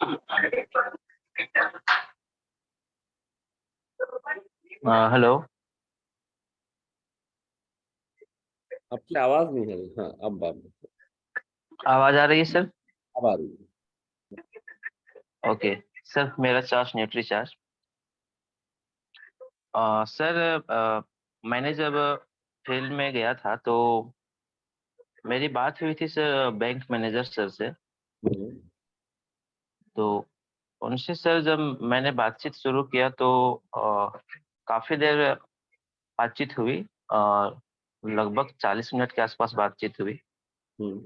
Hello. आपकी आवाज नहीं है। हाँ, अब बात आवाज आ रही है सर? अब आ रही है। ओके। सर मेरा चार्ज न्यूट्री चार्ज। सर, मैंने जब फील्ड में गया था तो मेरी बात हुई थी सर बैंक मैनेजर सर से। हम्म, तो उनसे सर जब मैंने बातचीत शुरू किया तो काफी देर बातचीत हुई और लगभग 40 मिनट के आसपास बातचीत हुई। हम्म,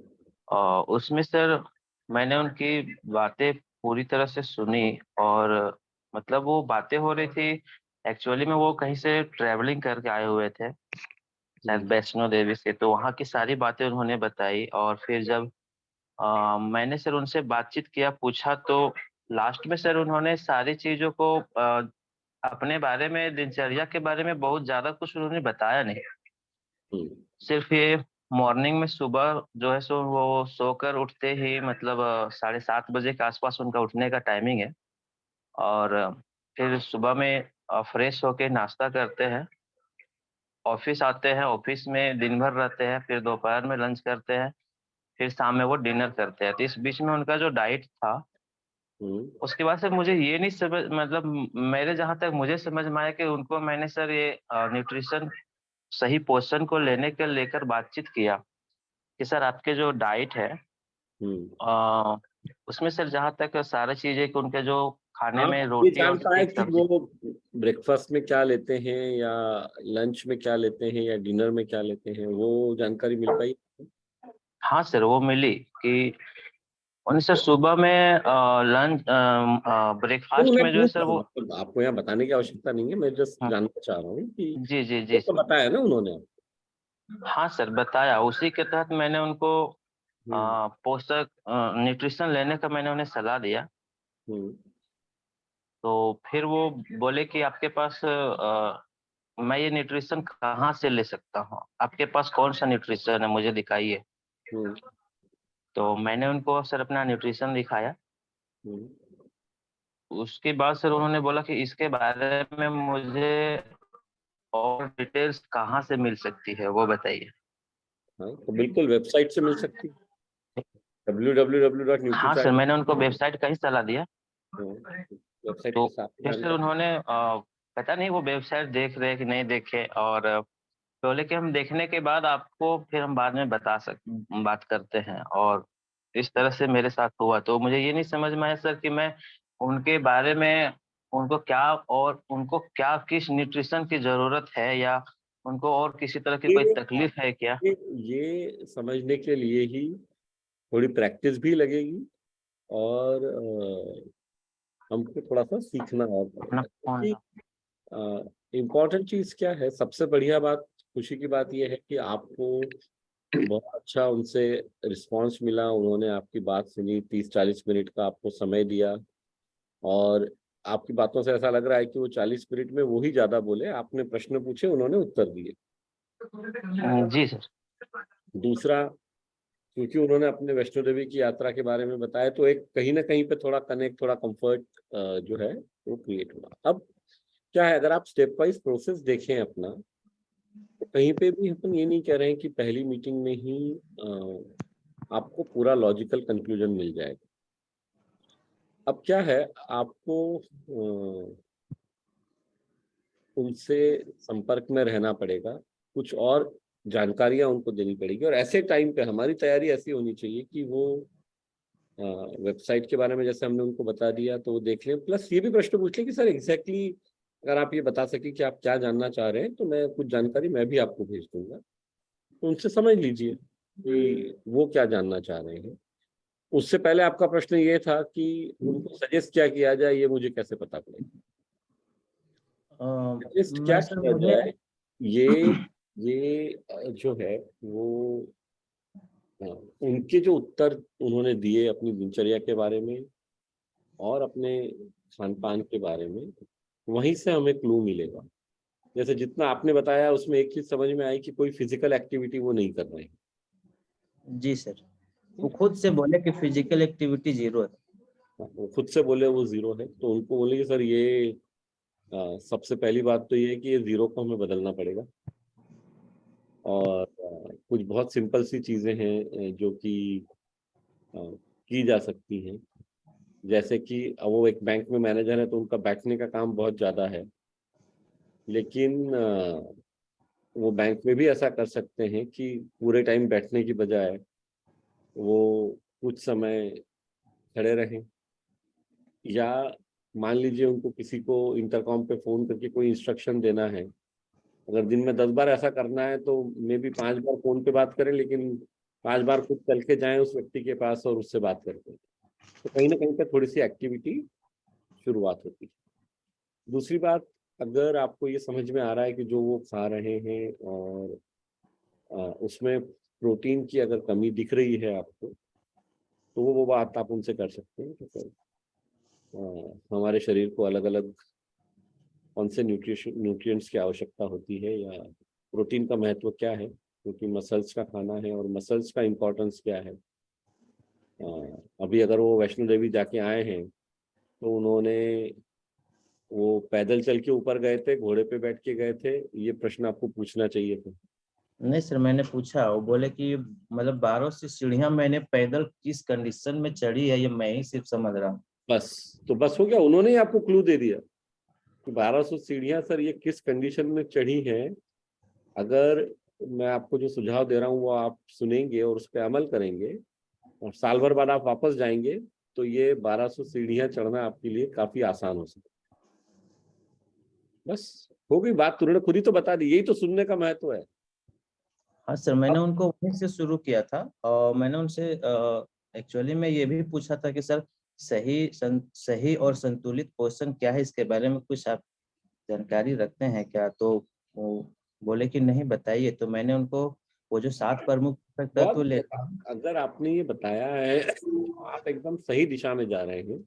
उसमें सर मैंने उनकी बातें पूरी तरह से सुनी और मतलब वो बातें हो रही थी। एक्चुअली में वो कहीं से ट्रैवलिंग करके आए हुए थे, शायद हम्म, वैष्णो देवी से। तो वहाँ की सारी बातें उन्होंने बताई और फिर जब मैंने सर उनसे बातचीत किया, पूछा, तो लास्ट में सर उन्होंने सारी चीजों को अपने बारे में, दिनचर्या के बारे में बहुत ज्यादा कुछ उन्होंने बताया नहीं। हम्म, सिर्फ ये मॉर्निंग में सुबह जो है सो वो सोकर उठते ही मतलब 7:30 बजे के आसपास उनका उठने का टाइमिंग है। और फिर सुबह में फ्रेश होके नाश्ता करते हैं, ऑफिस आते हैं, ऑफिस में दिन भर रहते हैं, फिर दोपहर में लंच करते हैं, फिर शाम में वो डिनर करते हैं। तो इस बीच में उनका जो डाइट था, हम्म। उसके बाद से मुझे ये नहीं समझ, मतलब मेरे जहाँ तक मुझे समझ में आया कि उनको मैंने सर ये न्यूट्रिशन, सही पोषण को लेने के लेकर बातचीत किया कि सर आपके जो डाइट है हम्म। अ, उसमें सर जहाँ तक सारी चीजें कि उनके जो खाने आप में ये रोटी जान और पाए एक कि सब्जी। वो ब्रेकफास्ट में क्या लेते हैं या लंच में क्या लेते हैं या डिनर में क्या लेते हैं, वो जानकारी मिल पाई? हाँ सर, वो मिली कि उन्हें सर सुबह में लंच, नहीं, ब्रेकफास्ट मैं में जो है पूछ सर रहा हूँ, वो। मतलब आपको यहाँ बताने की आवश्यकता नहीं है, मैं जस्ट हाँ, जानना चाह रहा हूँ कि जी जी वो जी तो सर। बताया ना उन्होंने। हाँ सर, बताया, उसी के तहत मैंने उनको हम्म, पोषक न्यूट्रिशन लेने का मैंने उन्हें सलाह दिया। हम्म। तो फिर वो बोले कि आपके पास मैं ये न्यूट्रिशन कहाँ से ले सकता हूँ, आपके पास कौन सा न्यूट्रिशन है, मुझे दिखाइए। हम्म, तो मैंने उनको सर अपना न्यूट्रिशन दिखाया। हम्म। उसके बाद सर उन्होंने बोला कि इसके बारे में मुझे और डिटेल्स कहाँ से मिल सकती है, वो बताइए। हाँ, तो बिल्कुल वेबसाइट से मिल सकती है। हाँ सर, www.nutrichart। मैंने उनको वेबसाइट का ही सलाह दिया। वेबसाइट तो के साथ फिर सर उन्होंने पता नहीं वो वेबसाइट देख रहे कि नहीं देखे, और बोले कि हम देखने के बाद आपको फिर हम बाद में बात करते हैं। और इस तरह से मेरे साथ हुआ। तो मुझे ये नहीं समझ में आया सर कि मैं उनके बारे में, उनको क्या, और उनको क्या, किस न्यूट्रिशन की जरूरत है, या उनको और किसी तरह की कोई ये तकलीफ है क्या। ये ये समझने के लिए ही थोड़ी प्रैक्टिस भी लगेगी और हमको थोड़ा सा सीखना और अपना पड़ेगा, फोन क्योंकि इम्पोर्टेंट चीज क्या है, सबसे बढ़िया बात, खुशी की बात यह है कि आपको बहुत अच्छा उनसे रिस्पांस मिला। उन्होंने आपकी बात सुनी, 30-40 मिनट का आपको समय दिया और आपकी बातों से ऐसा लग रहा है कि वो 40 मिनट में वो ही ज्यादा बोले, आपने प्रश्न पूछे, उन्होंने उत्तर दिए। जी सर। दूसरा, क्योंकि उन्होंने अपने वैष्णो देवी की यात्रा के बारे में बताया, तो एक कहीं ना कहीं पे थोड़ा कनेक्ट, थोड़ा कंफर्ट जो है वो क्रिएट हुआ। अब क्या है, अगर आप स्टेप वाइज प्रोसेस देखें अपना, तो कहीं पे भी अपन ये नहीं कह रहे हैं कि पहली मीटिंग में ही आपको पूरा लॉजिकल कंक्लूजन मिल जाएगा। अब क्या है, आपको उनसे संपर्क में रहना पड़ेगा, कुछ और जानकारियां उनको देनी पड़ेगी, और ऐसे टाइम पे हमारी तैयारी ऐसी होनी चाहिए कि वो वेबसाइट के बारे में जैसे हमने उनको बता दिया तो वो देख लें, प्लस ये भी प्रश्न पूछ लें कि सर एग्जैक्टली अगर आप ये बता सकें कि आप क्या जानना चाह रहे हैं, तो मैं कुछ जानकारी मैं भी आपको भेज दूंगा, तो उनसे समझ लीजिए कि वो क्या जानना चाह रहे हैं। उससे पहले आपका प्रश्न ये था कि उनको सजेस्ट क्या किया जाए, ये मुझे कैसे पता पड़ेगा। अ, सजेस्ट क्या मैं सर किया मुझे जाए, ये जो है वो अ, उनके जो उत्तर उन्होंने दिए अपनी दिनचर्या के बारे में और अपने खान पान के बारे में, वहीं से हमें क्लू मिलेगा। जैसे जितना आपने बताया उसमें एक चीज समझ में आई कि कोई फिजिकल एक्टिविटी वो नहीं कर रहे हैं। जी सर, वो खुद से बोले कि फिजिकल एक्टिविटी जीरो है। वो खुद से बोले वो जीरो है, तो उनको बोले कि सर ये सबसे पहली बात तो ये है कि ये जीरो को हमें बदलना पड़ेगा, और कुछ बहुत सिंपल सी चीजें हैं जो कि अ, की जा सकती हैं। जैसे कि वो एक बैंक में मैनेजर है, तो उनका बैठने का काम बहुत ज्यादा है, लेकिन वो बैंक में भी ऐसा कर सकते हैं कि पूरे टाइम बैठने की बजाय वो कुछ समय खड़े रहें, या मान लीजिए उनको किसी को इंटरकॉम पे फोन करके कोई इंस्ट्रक्शन देना है, अगर दिन में 10 बार ऐसा करना है तो मे बी 5 बार फोन पे बात करें, लेकिन 5 बार खुद चल के जाएं उस व्यक्ति के पास और उससे बात करते हैं। तो कहीं ना कहीं पे थोड़ी सी एक्टिविटी शुरुआत होती है। दूसरी बात, अगर आपको ये समझ में आ रहा है कि जो वो खा रहे हैं और उसमें प्रोटीन की अगर कमी दिख रही है आपको, तो वो बात आप उनसे कर सकते हैं कि सर हमारे शरीर को अलग अलग कौन से न्यूट्रिएंट्स की आवश्यकता होती है, या प्रोटीन का महत्व क्या है, क्योंकि मसल्स का खाना है और मसल्स का इम्पोर्टेंस क्या है। अभी अगर वो वैष्णो देवी जाके आए हैं, तो उन्होंने वो पैदल चल के ऊपर गए थे, घोड़े पे बैठ के गए थे, ये प्रश्न आपको पूछना चाहिए था। नहीं सर, मैंने पूछा, वो बोले कि मतलब 1200 सीढ़ियां मैंने पैदल किस कंडीशन में चढ़ी है ये मैं ही सिर्फ समझ रहा हूँ। बस, तो बस हो गया, उन्होंने ही आपको क्लू दे दिया कि 1200 सीढ़ियां सर ये किस कंडीशन में चढ़ी हैं। अगर मैं आपको जो सुझाव दे रहा हूँ वो आप सुनेंगे और उस पर अमल करेंगे, और साल भर बाद आप वापस जाएंगे, तो ये 1200 सीढ़ियां चढ़ना आपके लिए काफी आसान हो सकता है। बस हो गई बात, तुरंत खुद ही तो बता दी, यही तो सुनने का महत्व है। हाँ सर, मैंने अब उनको वहीं से शुरू किया था, और मैंने उनसे एक्चुअली मैं ये भी पूछा था कि सर सही और संतुलित पोषण क्या है, इसके बारे में कुछ आप जानकारी रखते हैं क्या? तो वो बोले कि नहीं, बताइए। तो मैंने उनको वो जो 7 प्रमुख पोषक बहुत तत्व लेते बढ़िया, हैं। अगर आपने ये बताया है आप एकदम सही दिशा में जा रहे हैं।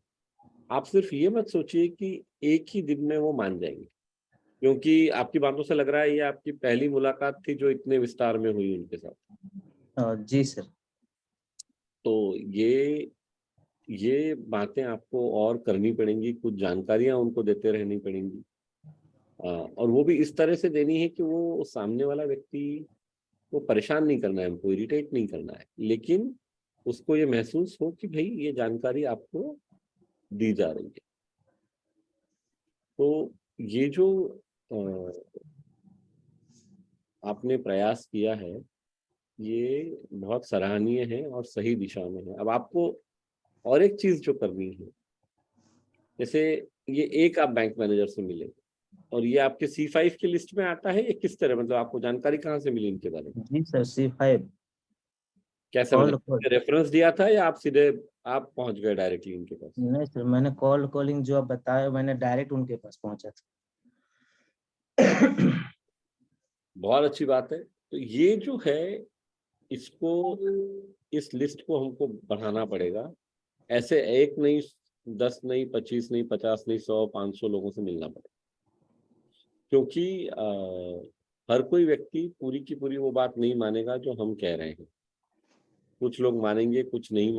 आप सिर्फ ये मत सोचिए कि एक ही दिन में वो मान जाएंगे, क्योंकि आपकी बातों से लग रहा है ये आपकी पहली मुलाकात थी जो इतने विस्तार में हुई उनके साथ। जी सर। तो ये बातें आपको और करनी पड़ेंगी, कुछ जानकारियां उनको देते रहनी पड़ेंगी, और वो भी इस तरह से देनी है कि वो सामने वाला व्यक्ति को परेशान नहीं करना है, हमको इरिटेट नहीं करना है, लेकिन उसको ये महसूस हो कि भाई ये जानकारी आपको दी जा रही है। तो ये जो अ, आपने प्रयास किया है, ये बहुत सराहनीय है और सही दिशा में है। अब आपको और एक चीज जो करनी है, जैसे ये एक आप बैंक मैनेजर से मिले और ये आपके C5 की लिस्ट में आता है, ये किस तरह, मतलब आपको जानकारी कहाँ से मिली इनके बारे में? जी सर, C5 कैसे, कॉल मतलब कॉल रेफरेंस दिया था या आप सीधे आप पहुंच गए डायरेक्टली इनके पास? नहीं सर, मैंने कॉलिंग जो आप बताया, मैंने डायरेक्ट उनके पास पहुंचा था। बहुत अच्छी बात है। तो ये जो है, इसको, इस लिस्ट को हमको बढ़ाना पड़ेगा। ऐसे एक नहीं, 10 नहीं, 25 नहीं, 50 नहीं, 100 500 लोगों से मिलना पड़ेगा, क्योंकि हर कोई व्यक्ति पूरी की पूरी वो बात नहीं मानेगा जो हम कह रहे हैं। कुछ लोग मानेंगे, कुछ नहीं